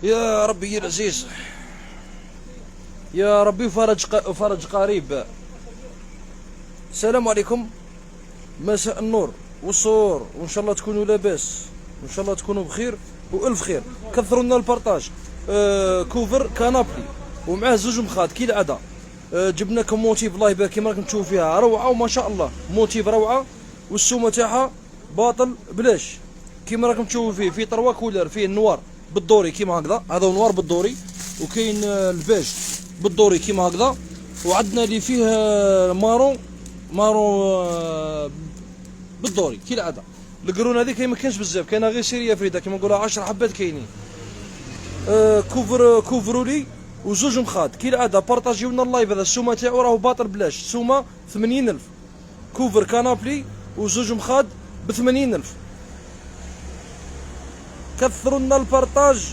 يا ربي يا العزيز، يا ربي فرج قريب. السلام عليكم، مساء النور والسرور، وان شاء الله تكونوا لاباس، وان شاء الله تكونوا بخير والف خير. كثروا لنا البارطاج. كوفر كانابلي ومعاه زوج مخاط كي العاده. جبنا لكم موتيف، الله يبارك كيما راكم تشوفوا فيها روعه وما شاء الله، موتيف روعه والسومه تاعها باطل بلاش كيما راكم تشوفوا فيه تروا كولر، فيه النوار بالدوري كيما هكذا، هذا نوار بالدوري، وكاين البيج بالدوري كيما هكذا، وعندنا اللي فيه مارون بالدوري كي العاده. القرون هذيك ما كاينش بزاف، كاينه غير سيريا فريده كيما نقولها 10 حبات كاينين. كوفرولي وزوج مخاد كي العاده. بارطاجيو لنا اللايف هذا، السومه تاعو راهو باطل بلاش، السومه 80,000. كوفر كانابلي وزوج مخاد ب 80,000. كثروا لنا البارطاج.